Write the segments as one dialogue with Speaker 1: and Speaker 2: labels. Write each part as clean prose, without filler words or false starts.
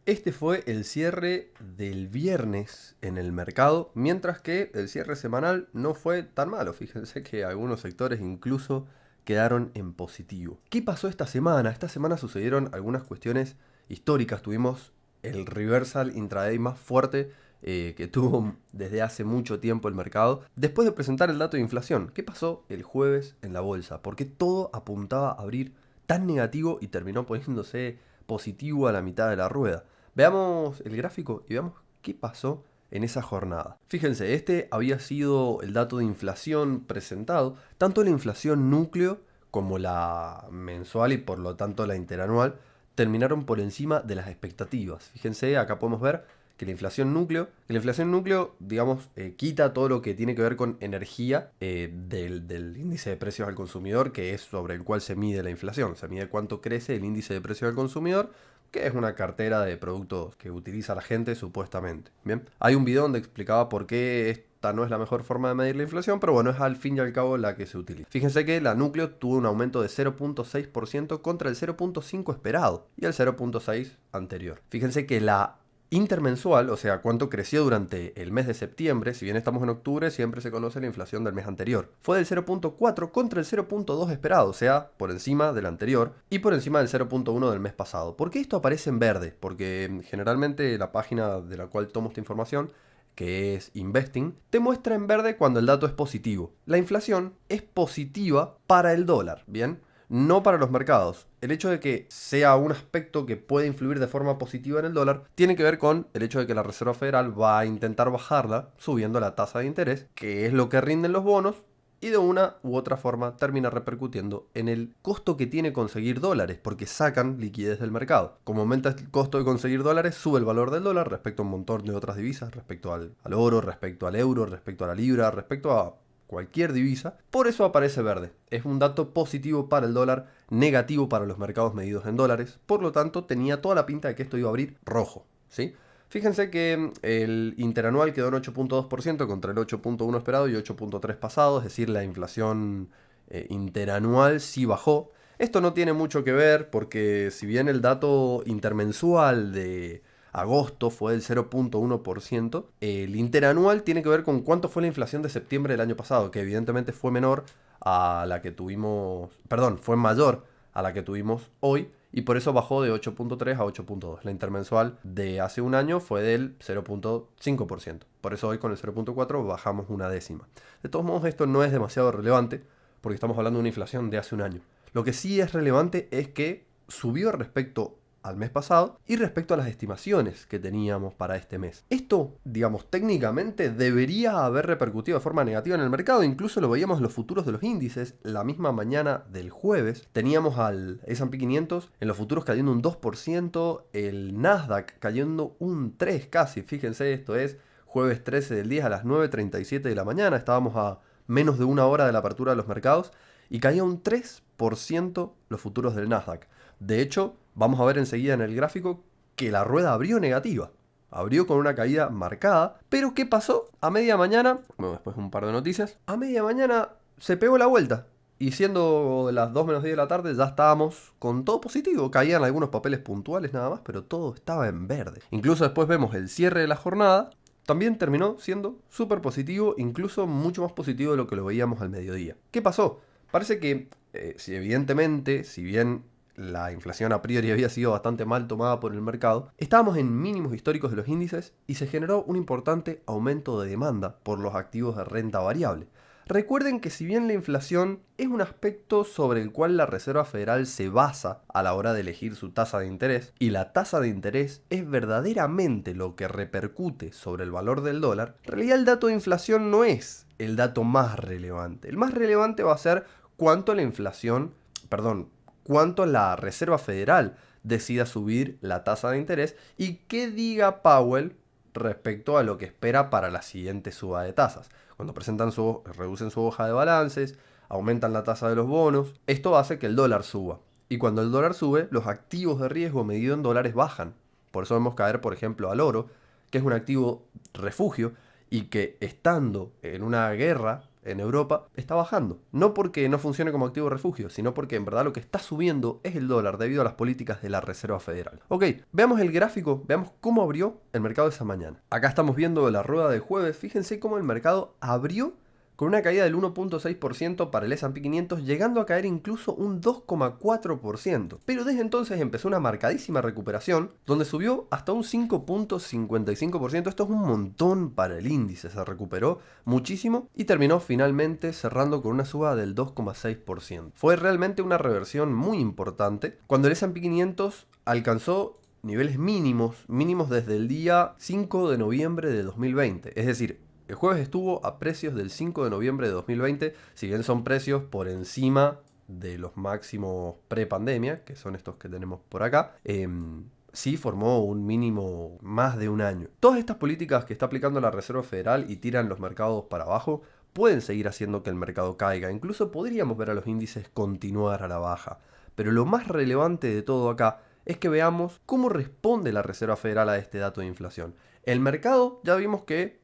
Speaker 1: Este fue el cierre del viernes en el mercado, mientras que el cierre semanal no fue tan malo. Fíjense que algunos sectores incluso quedaron en positivo. ¿Qué pasó esta semana? Esta semana sucedieron algunas cuestiones históricas. Tuvimos el reversal intraday más fuerte que tuvo desde hace mucho tiempo el mercado, después de presentar el dato de inflación. ¿Qué pasó el jueves en la bolsa? ¿Por qué todo apuntaba a abrir tan negativo y terminó poniéndose positivo a la mitad de la rueda? Veamos el gráfico y veamos qué pasó en esa jornada. Fíjense, este había sido el dato de inflación presentado, tanto la inflación núcleo como la mensual y por lo tanto la interanual terminaron por encima de las expectativas. Fíjense, acá podemos ver que la inflación núcleo, digamos, quita todo lo que tiene que ver con energía del índice de precios al consumidor, que es sobre el cual se mide la inflación. Se mide cuánto crece el índice de precios al consumidor, que es una cartera de productos que utiliza la gente supuestamente. Bien, hay un video donde explicaba por qué esta no es la mejor forma de medir la inflación, pero bueno, es al fin y al cabo la que se utiliza. Fíjense que la núcleo tuvo un aumento de 0.6% contra el 0.5% esperado y el 0.6% anterior. Fíjense que la intermensual, o sea, cuánto creció durante el mes de septiembre, si bien estamos en octubre, siempre se conoce la inflación del mes anterior. Fue del 0.4 contra el 0.2 esperado, o sea, por encima del anterior y por encima del 0.1 del mes pasado. ¿Por qué esto aparece en verde? Porque generalmente la página de la cual tomo esta información, que es Investing, te muestra en verde cuando el dato es positivo. La inflación es positiva para el dólar, ¿bien? No para los mercados. El hecho de que sea un aspecto que puede influir de forma positiva en el dólar tiene que ver con el hecho de que la Reserva Federal va a intentar bajarla subiendo la tasa de interés, que es lo que rinden los bonos, y de una u otra forma termina repercutiendo en el costo que tiene conseguir dólares, porque sacan liquidez del mercado. Como aumenta el costo de conseguir dólares, sube el valor del dólar respecto a un montón de otras divisas, respecto al oro, respecto al euro, respecto a la libra, respecto a cualquier divisa. Por eso aparece verde. Es un dato positivo para el dólar, negativo para los mercados medidos en dólares. Por lo tanto, tenía toda la pinta de que esto iba a abrir rojo, ¿sí? Fíjense que el interanual quedó en 8.2% contra el 8.1% esperado y 8.3% pasado, es decir, la inflación interanual sí bajó. Esto no tiene mucho que ver porque si bien el dato intermensual de agosto fue del 0.1%, el interanual tiene que ver con cuánto fue la inflación de septiembre del año pasado, que evidentemente fue menor a la que tuvimos, perdón, fue mayor a la que tuvimos hoy, y por eso bajó de 8.3 a 8.2. La intermensual de hace un año fue del 0.5%. Por eso hoy con el 0.4 bajamos una décima. De todos modos, esto no es demasiado relevante porque estamos hablando de una inflación de hace un año. Lo que sí es relevante es que subió respecto al mes pasado y respecto a las estimaciones que teníamos para este mes. Esto, digamos, técnicamente debería haber repercutido de forma negativa en el mercado, incluso lo veíamos en los futuros de los índices. La misma mañana del jueves teníamos al S&P 500 en los futuros cayendo un 2%, el Nasdaq cayendo un 3% casi. Fíjense, esto es jueves 13 del 10 a las 9:37 de la mañana, estábamos a menos de una hora de la apertura de los mercados y caía un 3% los futuros del Nasdaq. De hecho, vamos a ver enseguida en el gráfico que la rueda abrió negativa. Abrió con una caída marcada. Pero ¿qué pasó? A media mañana, bueno, después un par de noticias, a media mañana se pegó la vuelta. Y siendo las 2 menos 10 de la tarde ya estábamos con todo positivo. Caían algunos papeles puntuales nada más, pero todo estaba en verde. Incluso después vemos el cierre de la jornada. También terminó siendo súper positivo, incluso mucho más positivo de lo que lo veíamos al mediodía. ¿Qué pasó? Parece que, evidentemente, si bien la inflación a priori había sido bastante mal tomada por el mercado, estábamos en mínimos históricos de los índices y se generó un importante aumento de demanda por los activos de renta variable. Recuerden que si bien la inflación es un aspecto sobre el cual la Reserva Federal se basa a la hora de elegir su tasa de interés, y la tasa de interés es verdaderamente lo que repercute sobre el valor del dólar, en realidad el dato de inflación no es el dato más relevante. El más relevante va a ser cuánto cuánto la Reserva Federal decida subir la tasa de interés y qué diga Powell respecto a lo que espera para la siguiente suba de tasas. Cuando reducen su hoja de balances, aumentan la tasa de los bonos, esto hace que el dólar suba. Y cuando el dólar sube, los activos de riesgo medidos en dólares bajan. Por eso vemos caer, por ejemplo, al oro, que es un activo refugio y que estando en una guerra en Europa está bajando. No porque no funcione como activo refugio, sino porque en verdad lo que está subiendo es el dólar debido a las políticas de la Reserva Federal. Ok, veamos el gráfico, veamos cómo abrió el mercado esa mañana. Acá estamos viendo la rueda de jueves, fíjense cómo el mercado abrió con una caída del 1.6% para el S&P 500, llegando a caer incluso un 2.4%. Pero desde entonces empezó una marcadísima recuperación, donde subió hasta un 5.55%. Esto es un montón para el índice, se recuperó muchísimo y terminó finalmente cerrando con una suba del 2.6%. Fue realmente una reversión muy importante, cuando el S&P 500 alcanzó niveles mínimos desde el día 5 de noviembre de 2020. Es decir, el jueves estuvo a precios del 5 de noviembre de 2020, si bien son precios por encima de los máximos pre-pandemia, que son estos que tenemos por acá, sí formó un mínimo más de un año. Todas estas políticas que está aplicando la Reserva Federal y tiran los mercados para abajo, pueden seguir haciendo que el mercado caiga. Incluso podríamos ver a los índices continuar a la baja. Pero lo más relevante de todo acá es que veamos cómo responde la Reserva Federal a este dato de inflación. El mercado ya vimos que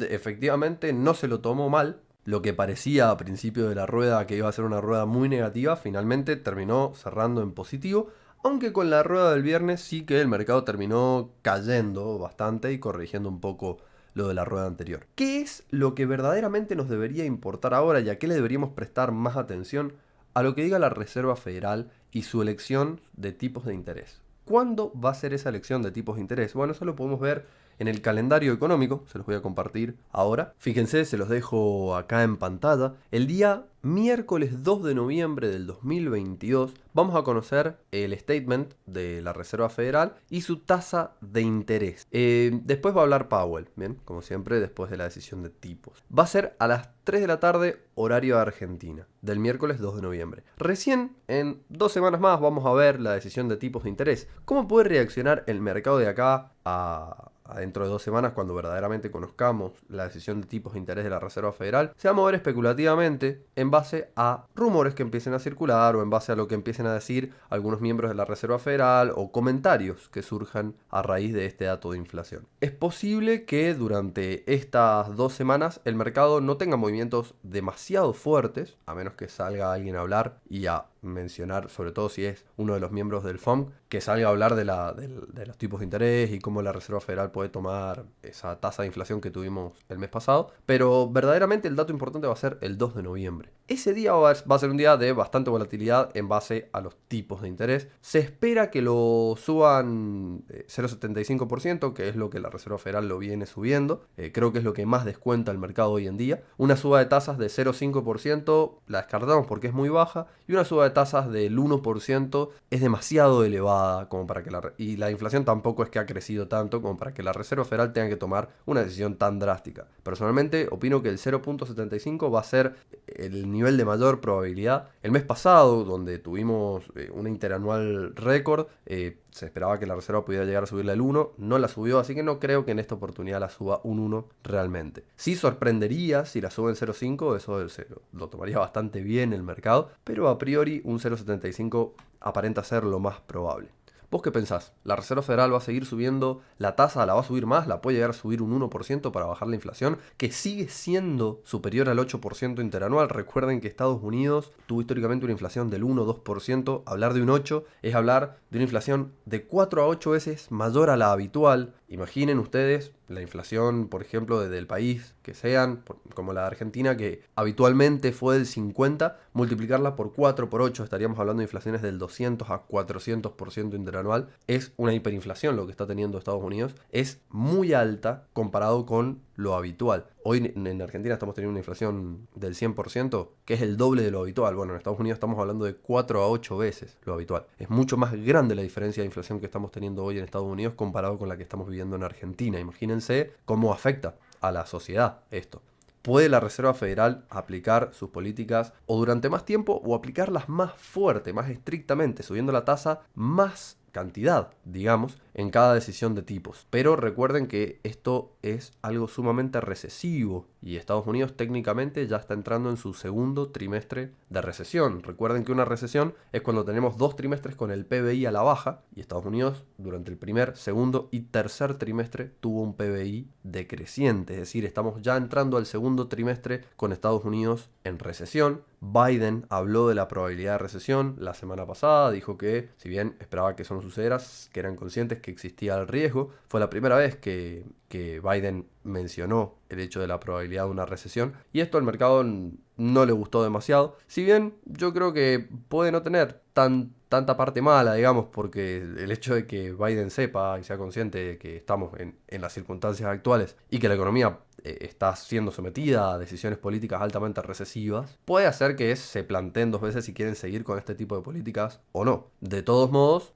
Speaker 1: efectivamente no se lo tomó mal. Lo que parecía a principio de la rueda que iba a ser una rueda muy negativa, finalmente terminó cerrando en positivo. Aunque con la rueda del viernes sí que el mercado terminó cayendo bastante y corrigiendo un poco lo de la rueda anterior. ¿Qué es lo que verdaderamente nos debería importar ahora y a qué le deberíamos prestar más atención? A lo que diga la Reserva Federal y su elección de tipos de interés. ¿Cuándo va a ser esa elección de tipos de interés? Bueno, eso lo podemos ver en el calendario económico, se los voy a compartir ahora. Fíjense, se los dejo acá en pantalla. El día miércoles 2 de noviembre del 2022 vamos a conocer el statement de la Reserva Federal y su tasa de interés. Después va a hablar Powell, bien, como siempre, después de la decisión de tipos. Va a ser a las 3 de la tarde, horario de Argentina, del miércoles 2 de noviembre. Recién en 2 semanas más vamos a ver la decisión de tipos de interés. ¿Cómo puede reaccionar el mercado de acá a dentro de 2 semanas, cuando verdaderamente conozcamos la decisión de tipos de interés de la Reserva Federal? Se va a mover especulativamente en base a rumores que empiecen a circular o en base a lo que empiecen a decir algunos miembros de la Reserva Federal o comentarios que surjan a raíz de este dato de inflación. Es posible que durante estas 2 semanas el mercado no tenga movimientos demasiado fuertes, a menos que salga alguien a hablar y a mencionar, sobre todo si es uno de los miembros del FOMC, que salga a hablar de los tipos de interés y cómo la Reserva Federal puede tomar esa tasa de inflación que tuvimos el mes pasado. Pero verdaderamente el dato importante va a ser el 2 de noviembre. Ese día va a ser un día de bastante volatilidad en base a los tipos de interés. Se espera que lo suban 0,75%, que es lo que la Reserva Federal lo viene subiendo. Creo que es lo que más descuenta el mercado hoy en día. Una suba de tasas de 0,5% la descartamos porque es muy baja, y una suba de tasas del 1% es demasiado elevada como para que y la inflación tampoco es que ha crecido tanto como para que la Reserva Federal tenga que tomar una decisión tan drástica. Personalmente opino que el 0.75 va a ser el nivel de mayor probabilidad. El mes pasado, donde tuvimos una interanual récord, se esperaba que la Reserva pudiera llegar a subirle el 1, no la subió, así que no creo que en esta oportunidad la suba un 1 realmente. Sí sorprendería si la sube en 0.5, eso lo tomaría bastante bien el mercado, pero a priori un 0.75 aparenta ser lo más probable. ¿Vos qué pensás? ¿La Reserva Federal va a seguir subiendo la tasa? ¿La va a subir más? ¿La puede llegar a subir un 1% para bajar la inflación? Que sigue siendo superior al 8% interanual. Recuerden que Estados Unidos tuvo históricamente una inflación del 1-2%. Hablar de un 8 es hablar de una inflación de 4 a 8 veces mayor a la habitual. Imaginen ustedes la inflación, por ejemplo, del país que sean, como la de Argentina, que habitualmente fue del 50, multiplicarla por 4, por 8, estaríamos hablando de inflaciones del 200 a 400% interanual. Es una hiperinflación lo que está teniendo Estados Unidos. Es muy alta comparado con lo habitual. Hoy en Argentina estamos teniendo una inflación del 100%, que es el doble de lo habitual. Bueno, en Estados Unidos estamos hablando de 4 a 8 veces lo habitual. Es mucho más grande la diferencia de inflación que estamos teniendo hoy en Estados Unidos comparado con la que estamos viviendo en Argentina. Imagínense cómo afecta a la sociedad esto. ¿Puede la Reserva Federal aplicar sus políticas o durante más tiempo o aplicarlas más fuerte, más estrictamente, subiendo la tasa más cantidad, digamos, en cada decisión de tipos. Pero recuerden que esto es algo sumamente recesivo y Estados Unidos técnicamente ya está entrando en su segundo trimestre de recesión. Recuerden que una recesión es cuando tenemos 2 trimestres con el PBI a la baja y Estados Unidos durante el primer, segundo y tercer trimestre tuvo un PBI decreciente. Es decir, estamos ya entrando al segundo trimestre con Estados Unidos en recesión. Biden habló de la probabilidad de recesión la semana pasada, dijo que si bien esperaba que eso no sucediera, que eran conscientes que existía el riesgo. Fue la primera vez que Biden mencionó el hecho de la probabilidad de una recesión y esto al mercado no le gustó demasiado. Si bien yo creo que puede no tener tanta parte mala, digamos, porque el hecho de que Biden sepa y sea consciente de que estamos en las circunstancias actuales y que la economía está siendo sometida a decisiones políticas altamente recesivas, puede hacer que se planteen 2 veces si quieren seguir con este tipo de políticas o no. De todos modos,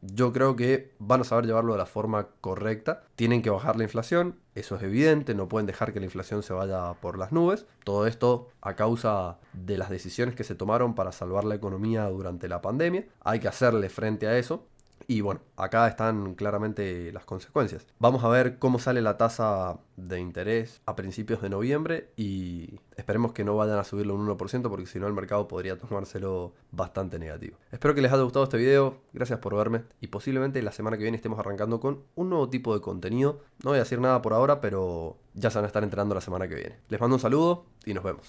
Speaker 1: yo creo que van a saber llevarlo de la forma correcta. Tienen que bajar la inflación, eso es evidente, no pueden dejar que la inflación se vaya por las nubes. Todo esto a causa de las decisiones que se tomaron para salvar la economía durante la pandemia. Hay que hacerle frente a eso. Y bueno, acá están claramente las consecuencias. Vamos a ver cómo sale la tasa de interés a principios de noviembre y esperemos que no vayan a subirlo un 1% porque si no el mercado podría tomárselo bastante negativo. Espero que les haya gustado este video, gracias por verme y posiblemente la semana que viene estemos arrancando con un nuevo tipo de contenido. No voy a decir nada por ahora, pero ya se van a estar enterando la semana que viene. Les mando un saludo y nos vemos.